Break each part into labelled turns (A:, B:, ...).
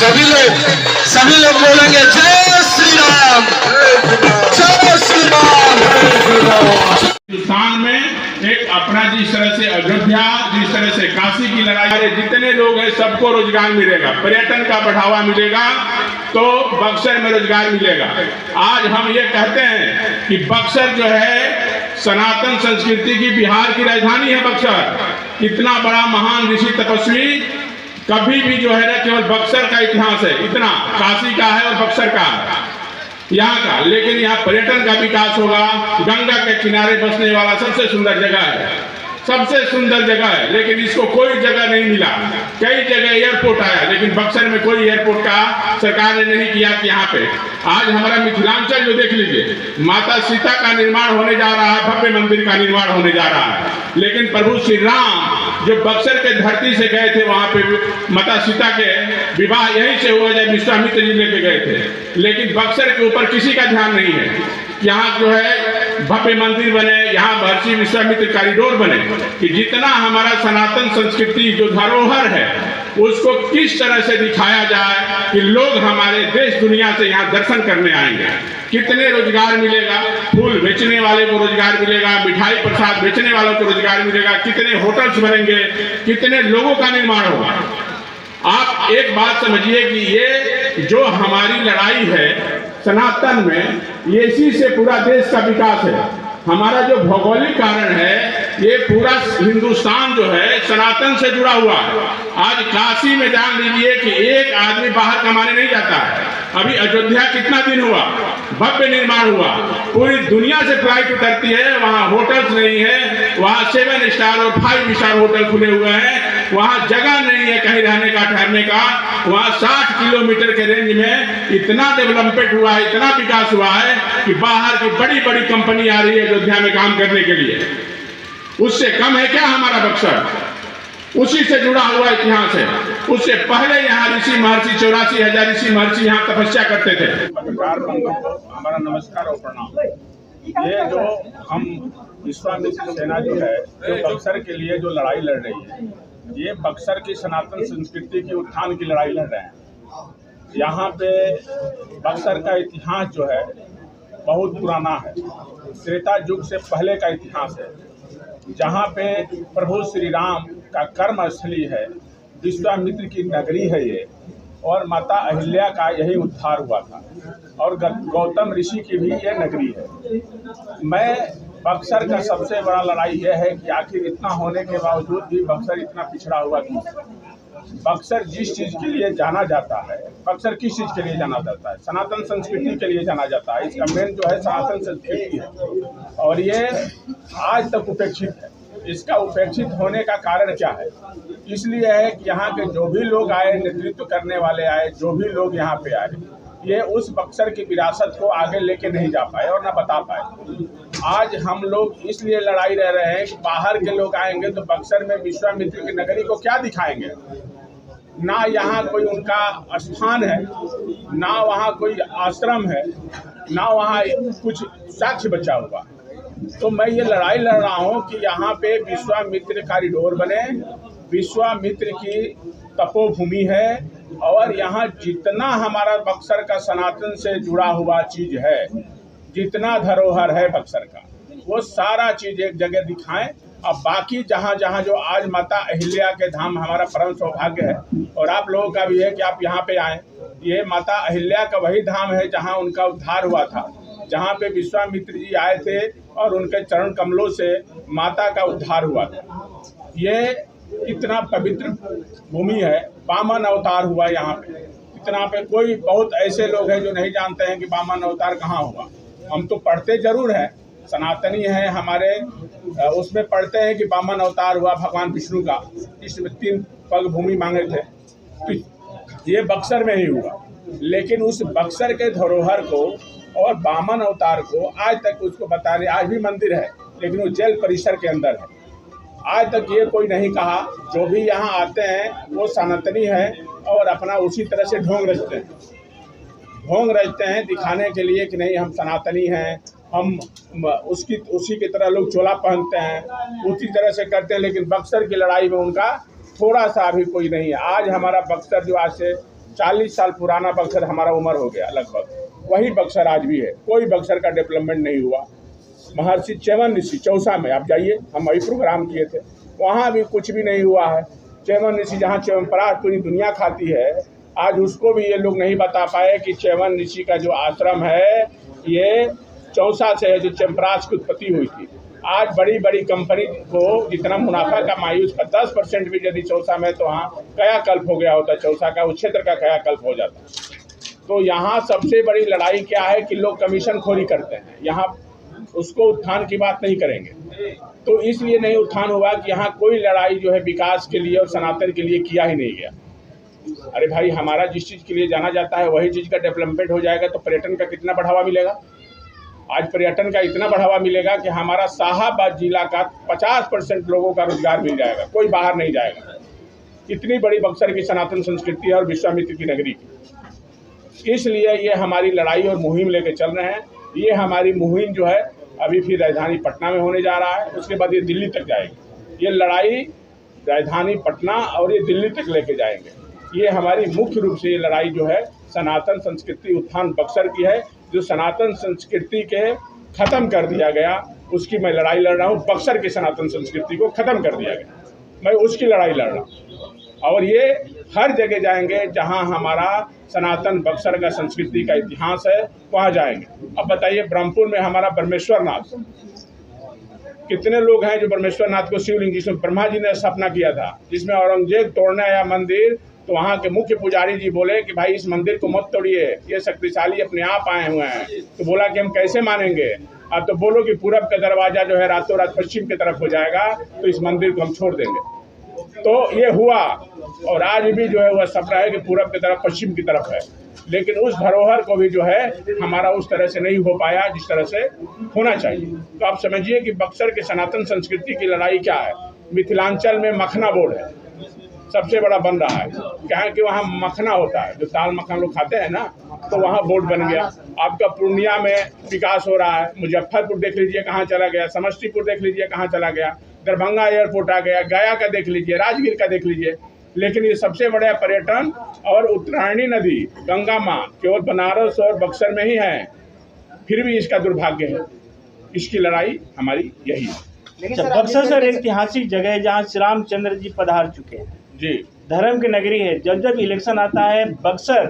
A: सभी लोग बोलेंगे जय श्री राम, जय श्री राम।
B: हिंदुस्तान में एक अपना जिस तरह से अयोध्या, जिस तरह से काशी की लड़ाई, जितने लोग हैं सबको रोजगार मिलेगा, पर्यटन का बढ़ावा मिलेगा, तो बक्सर में रोजगार मिलेगा। आज हम ये कहते हैं कि बक्सर जो है सनातन संस्कृति की, बिहार की राजधानी है बक्सर। इतना बड़ा महान ऋषि तपस्वी कभी भी जो है ना, केवल बक्सर का इतिहास है, इतना काशी का है और बक्सर का यहाँ का, लेकिन यहाँ पर्यटन का विकास होगा। गंगा के किनारे बसने वाला सबसे सुंदर जगह है, सबसे सुंदर जगह है, लेकिन इसको कोई जगह नहीं मिला। कई जगह एयरपोर्ट आया, लेकिन बक्सर में कोई एयरपोर्ट का सरकार ने नहीं किया कि यहाँ पे। आज हमारा मिथिलांचल जो देख लीजिए, माता सीता का निर्माण होने जा रहा है, भव्य मंदिर का निर्माण होने जा रहा है, लेकिन प्रभु श्री राम जो बक्सर के धरती से गए थे, वहां पे माता सीता के विवाह यहीं से हुआ, जब विश्वामित्र जी लेके गए थे। लेकिन बक्सर के ऊपर किसी का ध्यान नहीं है। यहाँ जो है भव्य मंदिर बने, यहाँ महर्षि विश्वामित्र कॉरिडोर बने, कि जितना हमारा सनातन संस्कृति जो धरोहर है उसको किस तरह से दिखाया जाए कि लोग हमारे देश दुनिया से यहाँ दर्शन करने आएंगे। कितने रोजगार मिलेगा, फूल बेचने वाले को रोजगार मिलेगा, मिठाई प्रसाद बेचने वालों को रोजगार मिलेगा, कितने होटल्स बनेंगे, कितने लोगों का निर्माण होगा। आप एक बात समझिए कि ये जो हमारी लड़ाई है सनातन में, ये इसी से पूरा देश का विकास है। हमारा जो भौगोलिक कारण है, ये पूरा हिंदुस्तान जो है सनातन से जुड़ा हुआ है। आज काशी में जान लीजिए कि एक आदमी बाहर कमाने नहीं जाता है। अभी अयोध्या कितना दिन हुआ, भव्य निर्माण हुआ, पूरी दुनिया से फ्लाइट उतरती है, वहाँ होटल्स नहीं है, वहाँ 7 स्टार और 5 स्टार होटल खुले हुए हैं, वहाँ जगह नहीं है कहीं रहने का, ठहरने का। वहाँ 60 किलोमीटर के रेंज में इतना डेवलपमेंट हुआ है, इतना विकास हुआ है कि बाहर की बड़ी बड़ी कंपनी आ रही है अयोध्या में काम करने के लिए। उससे कम है क्या हमारा बक्सर? उसी से जुड़ा हुआ इतिहास है। उससे पहले यहाँ ऋषि महर्षि 84,000 ऋषि महर्षि यहाँ तपस्या करते थे।
C: पत्रकार बंधु को हमारा नमस्कार और प्रणाम। ये जो हम विश्वामित्र सेना जो है, जो बक्सर के लिए जो लड़ाई लड़ रही है, ये बक्सर की सनातन संस्कृति की उत्थान की लड़ाई लड़ रहे हैं। यहाँ पे बक्सर का इतिहास जो है बहुत पुराना है, त्रेता युग से पहले का इतिहास है, जहाँ पे प्रभु श्री राम का कर्म स्थली है, विश्वामित्र की नगरी है ये, और माता अहिल्या का यही उद्धार हुआ था, और गौतम ऋषि की भी ये नगरी है। मैं बक्सर का सबसे बड़ा लड़ाई यह है कि आखिर इतना होने के बावजूद भी बक्सर इतना पिछड़ा हुआ क्यों? बक्सर जिस चीज़ के लिए जाना जाता है, बक्सर किस चीज़ के लिए जाना जाता है? सनातन संस्कृति के लिए जाना जाता है। इसका मेन जो है सनातन संस्कृति है, और ये आज तक उपेक्षित है। इसका उपेक्षित होने का कारण क्या है? इसलिए है कि यहाँ के जो भी लोग आए, नेतृत्व करने वाले आए, जो भी लोग यहाँ पे आए, ये उस बक्सर की विरासत को आगे लेके नहीं जा पाए और ना बता पाए। आज हम लोग इसलिए लड़ाई रह रहे हैं कि बाहर के लोग आएंगे तो बक्सर में विश्वामित्र की नगरी को क्या दिखाएंगे? ना यहाँ कोई उनका स्थान है, ना वहाँ कोई आश्रम है, ना वहाँ कुछ साक्ष्य बचा हुआ। तो मैं ये लड़ाई लड़ रहा हूँ कि यहाँ पे विश्वामित्र कॉरिडोर बने, विश्वामित्र की तपोभूमि है, और यहाँ जितना हमारा बक्सर का सनातन से जुड़ा हुआ चीज है, जितना धरोहर है बक्सर का, वो सारा चीज एक जगह दिखाएं। अब बाकी जहाँ जहाँ जो आज माता अहिल्या के धाम हमारा परम सौभाग्य है, और आप लोगों का भी है कि आप यहाँ पे आएँ। ये माता अहिल्या का वही धाम है जहाँ उनका उद्धार हुआ था, जहाँ पे विश्वामित्र जी आए थे और उनके चरण कमलों से माता का उद्धार हुआ था। ये इतना पवित्र भूमि है, वामन अवतार हुआ यहाँ पे। इतना पे कोई बहुत ऐसे लोग हैं जो नहीं जानते हैं कि वामन अवतार कहाँ हुआ। हम तो पढ़ते जरूर हैं, सनातनी हैं हमारे, उसमें पढ़ते हैं कि वामन अवतार हुआ भगवान विष्णु का, इसमें 3 पग भूमि मांगे थे, तो ये बक्सर में ही हुआ। लेकिन उस बक्सर के धरोहर को और वामन अवतार को आज तक उसको बताने, आज भी मंदिर है लेकिन वो जेल परिसर के अंदर है। आज तक ये कोई नहीं कहा। जो भी यहाँ आते हैं वो सनातनी है और अपना उसी तरह से ढोंग रचते हैं दिखाने के लिए कि नहीं हम सनातनी हैं, हम उसी की तरह लोग चोला पहनते हैं, उसी तरह से करते हैं। लेकिन बक्सर की लड़ाई में उनका थोड़ा सा भी कोई नहीं है। आज हमारा बक्सर जो आज से 40 साल पुराना बक्सर हमारा उम्र हो गया लगभग, वही बक्सर आज भी है। कोई बक्सर का डेवलपमेंट नहीं हुआ। महर्षि च्यवन ऋषि चौसा में आप जाइए, हम वही प्रोग्राम किए थे, वहाँ भी कुछ भी नहीं हुआ है। च्यवन ऋषि जहाँ च्यवनप्राश पूरी दुनिया खाती है, आज उसको भी ये लोग नहीं बता पाए कि च्यवन ऋषि का जो आश्रम है ये चौसा से है, जो च्यवनप्राश की उत्पत्ति हुई थी। आज बड़ी बड़ी कंपनी को जितना मुनाफा कमाई उसका 10% भी यदि चौसा में, तो वहाँ कायाकल्प हो गया होता, चौसा का उस क्षेत्र का कायाकल्प हो जाता। तो यहाँ सबसे बड़ी लड़ाई क्या है कि लोग कमीशन खोरी करते हैं, यहाँ उसको उत्थान की बात नहीं करेंगे। तो इसलिए नहीं उत्थान हुआ कि यहाँ कोई लड़ाई जो है विकास के लिए और सनातन के लिए किया ही नहीं गया। अरे भाई, हमारा जिस चीज़ के लिए जाना जाता है वही चीज़ का डेवलपमेंट हो जाएगा तो पर्यटन का कितना बढ़ावा मिलेगा। आज पर्यटन का इतना बढ़ावा मिलेगा कि हमारा शाहाबाद जिला का 50% लोगों का रोजगार मिल जाएगा, कोई बाहर नहीं जाएगा। इतनी बड़ी बक्सर की सनातन संस्कृति है और विश्वामित्र की नगरी की। इसलिए ये हमारी लड़ाई और मुहिम लेके चल रहे हैं। ये हमारी मुहिम जो है अभी फिर राजधानी पटना में होने जा रहा है, उसके बाद ये दिल्ली तक जाएगी। ये लड़ाई राजधानी पटना और ये दिल्ली तक लेके जाएंगे। ये हमारी मुख्य रूप से ये लड़ाई जो है सनातन संस्कृति उत्थान बक्सर की है। जो सनातन संस्कृति के ख़त्म कर दिया गया उसकी मैं लड़ाई लड़ रहा हूँ। बक्सर की सनातन संस्कृति को ख़त्म कर दिया गया, मैं उसकी लड़ाई लड़ रहा हूँ। और ये हर जगह जाएंगे जहाँ हमारा सनातन बक्सर का संस्कृति का इतिहास है, वहाँ जाएंगे। अब बताइए, ब्रह्मपुर में हमारा ब्रह्मेश्वर नाथ, कितने लोग हैं जो ब्रह्मेश्वर नाथ को शिवलिंग जिसमें ब्रह्मा जी ने स्थापना किया था, जिसमें औरंगजेब तोड़ने आया मंदिर, तो वहाँ के मुख्य पुजारी जी बोले कि भाई इस मंदिर को मत तोड़िए, ये शक्तिशाली अपने आप आए हुए हैं। तो बोला कि हम कैसे मानेंगे। अब तो बोलो कि पूरब का दरवाजा जो है रातों रात पश्चिम की तरफ हो जाएगा, तो इस मंदिर को हम छोड़ देंगे। तो ये हुआ, और आज भी जो है वह सपना है कि पूरब की तरफ पश्चिम की तरफ है। लेकिन उस धरोहर को भी जो है हमारा उस तरह से नहीं हो पाया जिस तरह से होना चाहिए। तो आप समझिए कि बक्सर के सनातन संस्कृति की लड़ाई क्या है। मिथिलांचल में मखना बोर्ड है, सबसे बड़ा बन रहा है, क्या है कि वहाँ मखना होता है, जो दाल मखना लोग खाते हैं ना, तो वहाँ बोर्ड बन गया। आपका पूर्णिया में विकास हो रहा है, मुजफ्फरपुर देख लीजिए कहाँ चला गया, समस्तीपुर देख लीजिए कहाँ चला गया, दरभंगा एयरपोर्ट आ गया, गया का देख लीजिए, राजगीर का देख लीजिए। लेकिन ये सबसे बड़ा पर्यटन और उत्तरायणी नदी गंगा माँ केवल बनारस और बक्सर में ही है, फिर भी इसका दुर्भाग्य है। इसकी लड़ाई हमारी यही है।
D: बक्सर सर एक ऐतिहासिक जगह है जहाँ श्री रामचंद्र जी पधार चुके हैं
C: जी,
D: धर्म की नगरी है। जब जब इलेक्शन आता है बक्सर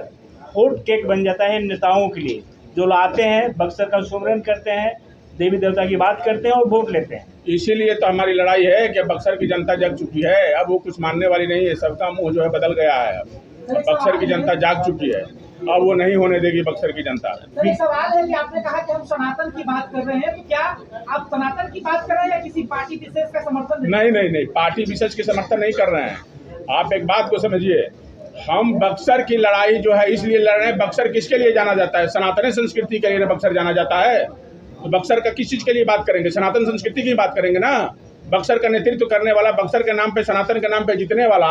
D: हॉट केक बन जाता है नेताओं के लिए, जो लोग आते हैं बक्सर का सुमरन करते हैं, देवी देवता की बात करते हैं और वोट लेते हैं।
C: इसीलिए तो हमारी लड़ाई है कि बक्सर की जनता जग चुकी है, अब वो कुछ मानने वाली नहीं है। सबका मुंह जो है बदल गया है। अब बक्सर की जनता जाग चुकी है, अब वो नहीं होने देगी बक्सर की जनता।
E: सर, एक सवाल है कि आपने कहा कि हम सनातन की बात कर रहे हैं, तो क्या आप सनातन की बात कर रहे हैं या किसी पार्टी विशेष का समर्थन?
C: नहीं, पार्टी विशेष की समर्थन नहीं कर रहे हैं। आप एक बात को समझिए, हम बक्सर की लड़ाई जो है इसलिए लड़ रहे हैं। बक्सर किसके लिए जाना जाता है? सनातन संस्कृति के लिए बक्सर जाना जाता है। तो बक्सर का किस चीज़ के लिए बात करेंगे? सनातन संस्कृति की बात करेंगे ना। बक्सर का नेतृत्व करने वाला, बक्सर के नाम पे, सनातन के नाम पे जीतने वाला,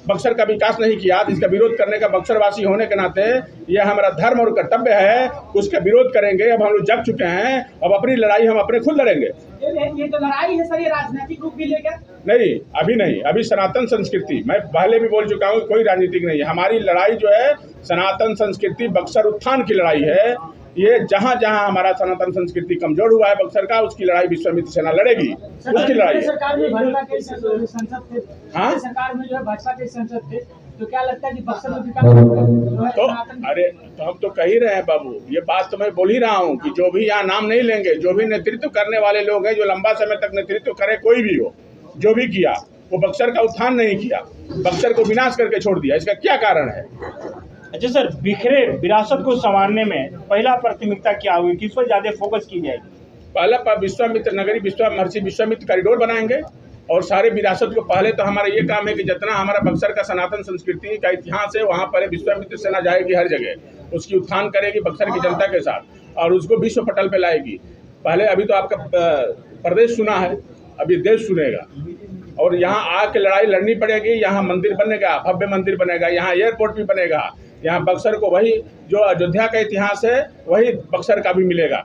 C: बक्सर का विकास नहीं किया, तो इसका विरोध करने का बक्सरवासी होने के नाते यह हमारा धर्म और कर्तव्य है, उसका विरोध करेंगे। अब हम लोग जग चुके हैं, अब अपनी लड़ाई हम अपने खुद लड़ेंगे।
E: ये जो लड़ाई है सर, ये राजनीतिक रूप भी लेगा?
C: नहीं, अभी नहीं, अभी सनातन संस्कृति, मैं पहले भी बोल चुका हूँ, कोई राजनीतिक नहीं है। हमारी लड़ाई जो है सनातन संस्कृति बक्सर उत्थान की लड़ाई है। ये जहाँ जहाँ हमारा सनातन संस्कृति कमजोर हुआ है बक्सर का, उसकी लड़ाई विश्वामित्र सेना लड़ेगी, उसकी लड़ाई।
E: सरकार में भाजपा के संसद थे,
C: हाँ?
E: सरकार में जो है भाजपा के संसद थे, तो क्या लगता है कि बक्सर में विकास
C: तो अरे तो हम तो कह ही रहे हैं बाबू, ये बात तो मैं बोल ही रहा हूँ कि जो भी यहाँ नाम नहीं लेंगे, जो भी नेतृत्व करने वाले लोग हैं, जो लंबा समय तक नेतृत्व करे, कोई भी हो, जो भी किया, वो बक्सर का उत्थान नहीं किया, बक्सर को विनाश करके छोड़ दिया। इसका क्या कारण है?
D: अच्छा सर, बिखरे विरासत को संवारने में पहला प्राथमिकता क्या होगी, किस पर ज्यादा फोकस की जाएगी?
C: पहला विश्वामित्र नगरी, महर्षि विश्वामित्र कॉरिडोर बनाएंगे और सारे विरासत को। पहले तो हमारा ये काम है कि जितना हमारा बक्सर का सनातन संस्कृति का इतिहास है, वहाँ पर विश्वामित्र सेना जाएगी हर जगह, उसकी उत्थान करेगी बक्सर की जनता के साथ और उसको विश्व पटल पे लाएगी। पहले अभी तो आपका प्रदेश सुना है, अभी देश सुनेगा। और यहाँ आके लड़ाई लड़नी पड़ेगी। यहाँ मंदिर बनेगा, भव्य मंदिर बनेगा, यहाँ एयरपोर्ट भी बनेगा, यहाँ बक्सर को वही जो अयोध्या का इतिहास है वही बक्सर का भी मिलेगा।